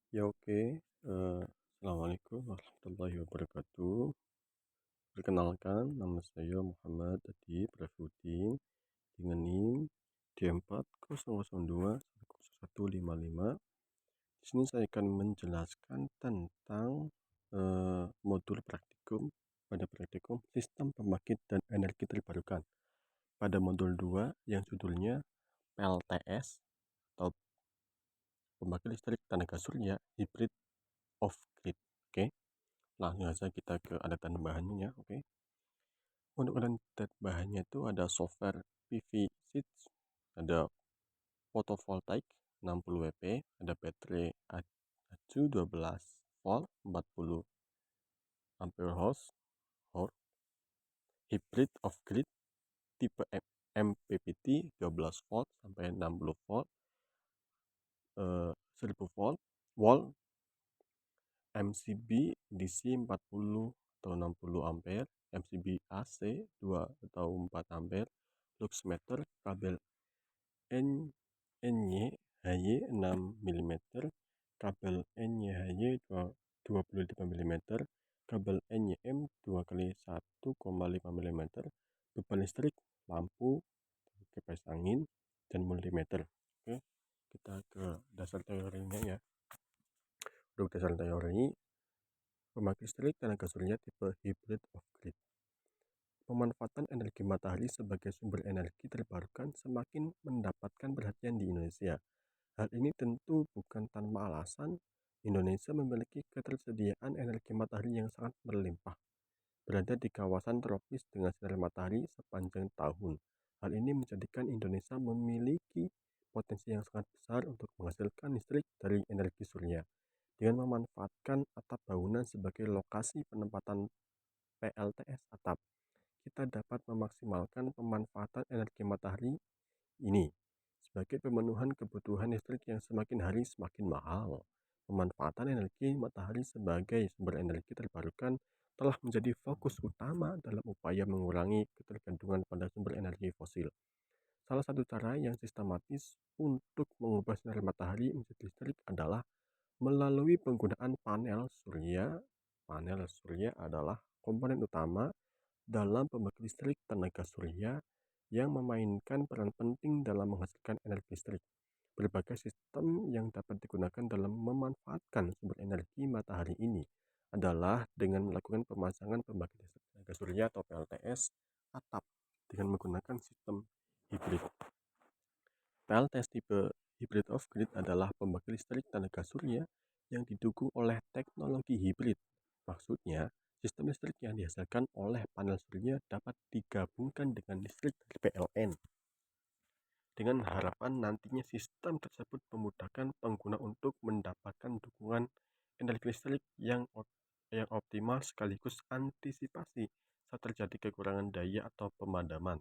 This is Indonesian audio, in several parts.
Ya oke, assalamualaikum warahmatullahi wabarakatuh. Perkenalkan, nama saya Muhammad Adib Rafudin dengan NIM D40021155. Di sini saya akan menjelaskan tentang modul praktikum pada praktikum sistem pembangkit dan energi terbarukan pada modul 2 yang judulnya PLTS atau pembangkit listrik tenaga surya hybrid off grid. Oke. Langsung saja kita ke alat dan bahannya ya, oke. Untuk alat dan bahannya itu ada software PV Sheets, ada photovoltaik 60 WP, ada baterai AC 12 volt 40 ampere hour, hybrid off grid tipe MPPT 12 volt sampai 60 volt, 1000 volt, MCB DC 40 atau 60 ampere, MCB AC 2 atau 4 ampere, lux meter, kabel NY-HY 6 mm, kabel NY-HY 25 mm, kabel NYM 2 kali 1,5 mm, beban listrik, lampu, kipas angin, dan multimeter. Oke, kita ke dasar teorinya ya. Untuk dasar teori, pembangkit listrik tenaga surya tipe hybrid off grid. Pemanfaatan energi matahari sebagai sumber energi terbarukan semakin mendapatkan perhatian di Indonesia. Hal ini tentu bukan tanpa alasan. Indonesia memiliki ketersediaan energi matahari yang sangat berlimpah, berada di kawasan tropis dengan sinar matahari sepanjang tahun. Hal ini menjadikan Indonesia memiliki potensi yang sangat besar untuk menghasilkan listrik dari energi surya. Dengan memanfaatkan atap bangunan sebagai lokasi penempatan PLTS atap, kita dapat memaksimalkan pemanfaatan energi matahari ini sebagai pemenuhan kebutuhan listrik yang semakin hari semakin mahal. Pemanfaatan energi matahari sebagai sumber energi terbarukan telah menjadi fokus utama dalam upaya mengurangi ketergantungan pada sumber energi fosil. Salah satu cara yang sistematis untuk mengubah sinar matahari menjadi listrik adalah melalui penggunaan panel surya. Panel surya adalah komponen utama dalam pembangkit listrik tenaga surya yang memainkan peran penting dalam menghasilkan energi listrik. Berbagai sistem yang dapat digunakan dalam memanfaatkan sumber energi matahari ini adalah dengan melakukan pemasangan pembangkit listrik tenaga surya atau PLTS atap dengan menggunakan sistem hibrid. PLTS tipe hybrid off grid adalah pembangkit listrik tenaga surya yang didukung oleh teknologi hibrid. Maksudnya, sistem listrik yang dihasilkan oleh panel surya dapat digabungkan dengan listrik dari PLN. Dengan harapan nantinya sistem tersebut memudahkan pengguna untuk mendapatkan dukungan energi listrik yang optimal sekaligus antisipasi saat terjadi kekurangan daya atau pemadaman.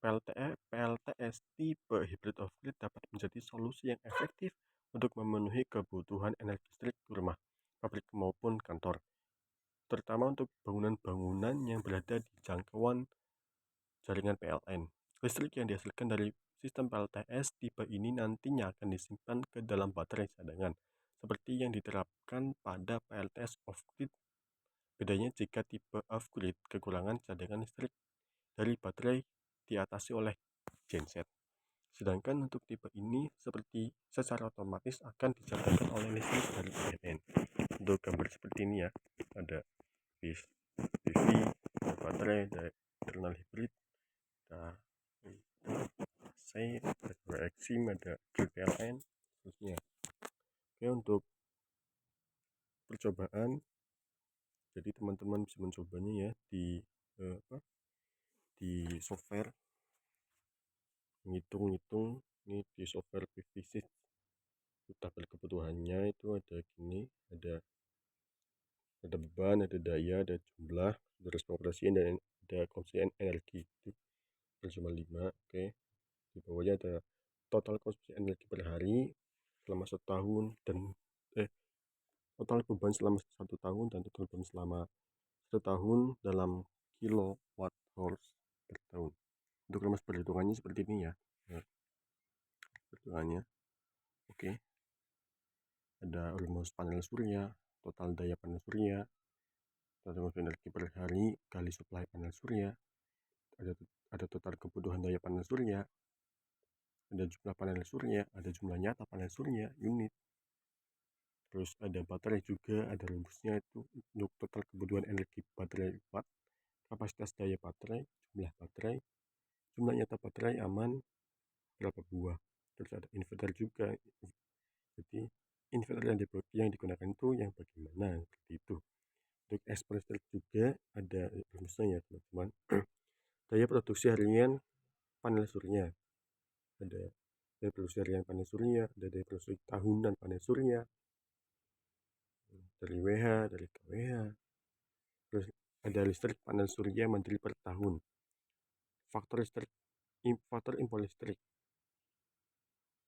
PLTS tipe hybrid off grid dapat menjadi solusi yang efektif untuk memenuhi kebutuhan energi listrik di rumah, pabrik maupun kantor, terutama untuk bangunan-bangunan yang berada di jangkauan jaringan PLN. Listrik yang dihasilkan dari sistem PLTS tipe ini nantinya akan disimpan ke dalam baterai cadangan, seperti yang diterapkan pada PLTS off-grid. Bedanya jika tipe off-grid, kekurangan cadangan listrik dari baterai diatasi oleh genset. Sedangkan untuk tipe ini secara otomatis akan dicatatkan oleh listrik dari PLN. Untuk gambar seperti ini ya, ada PV, ada baterai, ada internal hybrid, ada AC, ada Exim, ada PLN, seterusnya. Oke, untuk percobaan, jadi teman-teman bisa mencobanya ya di software, ngitung-ngitung. Ini di software PVC tabel kebutuhannya itu ada gini, ada beban, ada daya, ada jumlah, durasi operasi, dan ada konsumsi energi itu per 5. Oke, di bawahnya ada total konsumsi energi per hari selama setahun dan total beban selama 1 tahun dan total beban selama 1 tahun dalam kilowatt hours per tahun. Untuk rumus perhitungannya seperti ini ya. Perhitungannya. Oke. ada rumus panel surya, total daya panel surya, total energi per hari kali suplai panel surya, ada total kebutuhan daya panel surya, ada jumlah panel surya, ada jumlah nyata panel surya unit. Terus ada baterai juga, ada rumusnya itu untuk total kebutuhan energi baterai watt, kapasitas daya baterai, jumlah nyata baterai aman berapa buah. Terus ada inverter juga, jadi inverter yang digunakan itu yang bagaimana, seperti itu. Untuk ekspor listrik juga ada rumusnya ya teman-teman. Daya produksi harian panel surya, ada daya produksi harian panel surya, ada daya produksi tahunan panel surya dari WH, dari KWH. Terus ada listrik panel surya mandiri per tahun, faktor impor listrik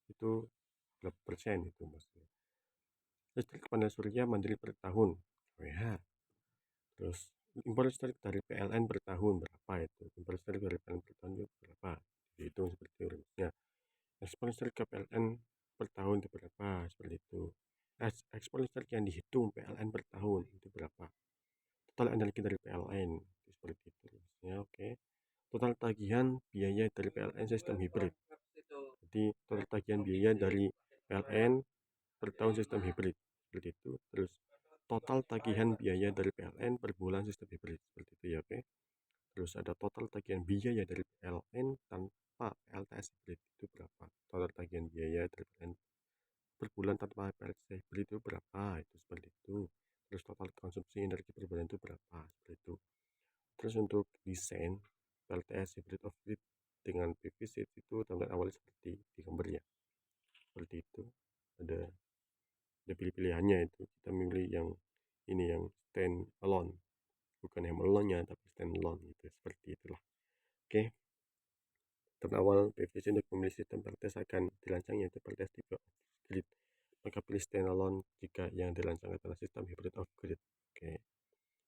itu berapa persen itu maksudnya. Listrik panel surya mandiri per tahun KWH. Terus impor listrik dari PLN per tahun berapa itu, impor listrik dari PLN per tahun itu berapa, dihitung seperti rumusnya. Ekspor listrik ke PLN per tahun itu berapa, seperti itu. Ekspor listrik yang dihitung PLN per tahun itu berapa, total energi dari PLN itu seperti itu rumusnya. Oke. Total tagihan biaya dari PLN sistem hibrid, jadi total tagihan biaya dari PLN per tahun sistem hibrid seperti itu. Terus total tagihan biaya dari PLN per bulan sistem hibrid seperti itu ya. Oke. Terus ada total tagihan biaya dari PLN tanpa PLTS hibrid itu berapa, total tagihan biaya dari PLN per bulan tanpa PLTS hibrid itu berapa, itu seperti itu. Terus total konsumsi energi per bulan itu berapa, seperti itu. Terus untuk desain PLTS hybrid off grid dengan PV set itu tampilan awal seperti di gambar ya, seperti itu. Ada pilih-pilihannya, itu kita milih yang ini, yang stand alone, bukan yang alone nya tapi stand alone gitu, seperti itulah. Oke. Tahap awal PVC untuk memilih sistem PLTS akan dirancang yaitu PLTS tipe off grid, maka pilih stand alone jika yang dirancang adalah sistem hybrid off grid. Oke.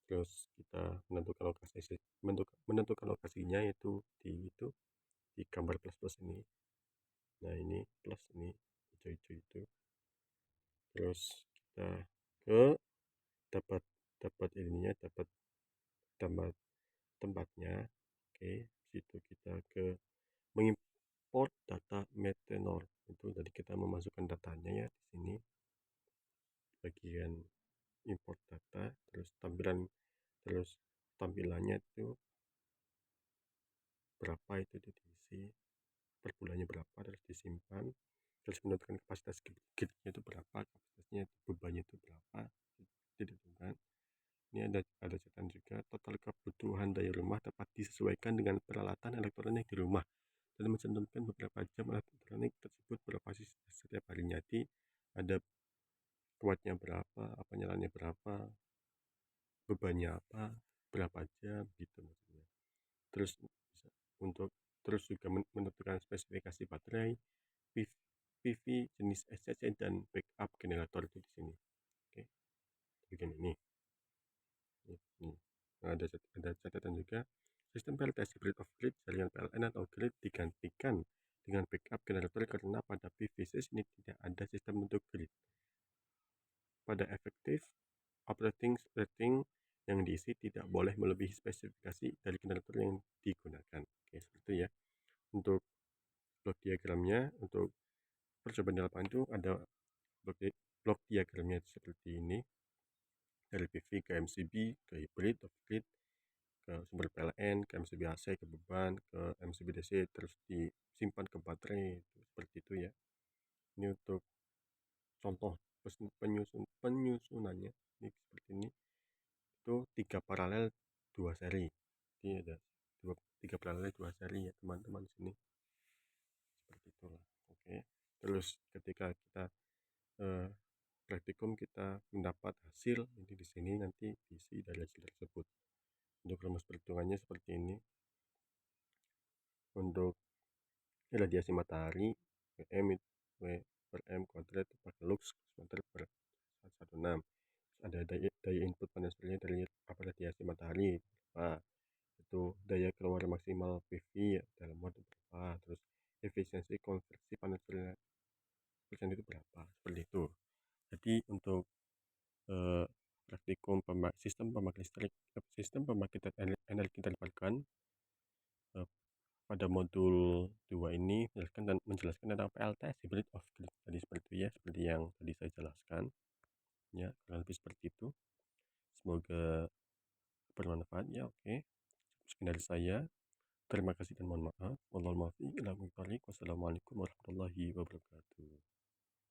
Terus kita menentukan lokasinya yaitu di gambar plus ini. Nah ini plus, ini hijau-hijau itu. Terus kita ke dapat ininya, dapat tempatnya. Oke, situ kita ke mengimport data Meteor itu, jadi kita memasukkan datanya ya di sini, bagian import data. Terus tampilannya itu berapa, itu diisi, per bulannya berapa, terus disimpan. Terus menentukan kapasitas gridnya itu berapa, kapasitasnya itu, bebannya itu berapa, ditentukan. Ini ada catatan juga, total kebutuhan daya rumah dapat disesuaikan dengan peralatan elektronik di rumah dan mencantumkan beberapa jam alat elektronik tersebut beroperasi setiap harinya. Jadi ada kuatnya berapa, apa nyalanya berapa, bebannya apa, berapa jam gitu maksudnya. Terus untuk juga menentukan spesifikasi baterai, PV jenis SCC dan backup generator itu di sini. Oke, bagian ini. Nah, ada catatan juga, sistem PLTS hybrid off grid jaringan PLN atau grid digantikan dengan backup generator karena pada PV ini tidak ada sistem untuk grid. Pada efektif operating rating yang diisi tidak boleh melebihi spesifikasi dari generator yang digunakan. Oke, seperti itu ya. Untuk blok diagramnya, untuk percobaan di lapangan itu ada blok diagramnya seperti ini, dari PV ke MCB, ke hybrid off grid, ke sumber PLN, ke MCB AC, ke beban, ke MCB DC, terus disimpan ke baterai, seperti itu ya. Ini untuk contoh penyusunannya ini seperti ini. Itu 3 paralel 2 seri. Jadi ada 3 paralel 2 seri ya teman-teman di sini. Seperti itulah. Oke. Terus ketika kita praktikum, kita mendapat hasil ini di sini, nanti diisi dari hasil tersebut. Untuk rumus perhitungannya seperti ini. Untuk radiasi matahari M W per M kuadrat pakai lux meter per 116. Ada daya input panel surya dari radiasi matahari berapa, itu daya keluar maksimal PV dalam watt berapa, terus efisiensi konversi panel surya persen itu berapa, seperti itu. Jadi Jadi untuk praktikum sistem pembangkitan energi terbarukan pada modul 2 ini menjelaskan tentang PLTS hybrid off grid tadi, seperti yang tadi saya jelaskan ya, kurang lebih seperti itu. Semoga bermanfaat ya. Oke, sekian dari saya. Terima kasih dan mohon maaf. Wassalamualaikum warahmatullahi wabarakatuh.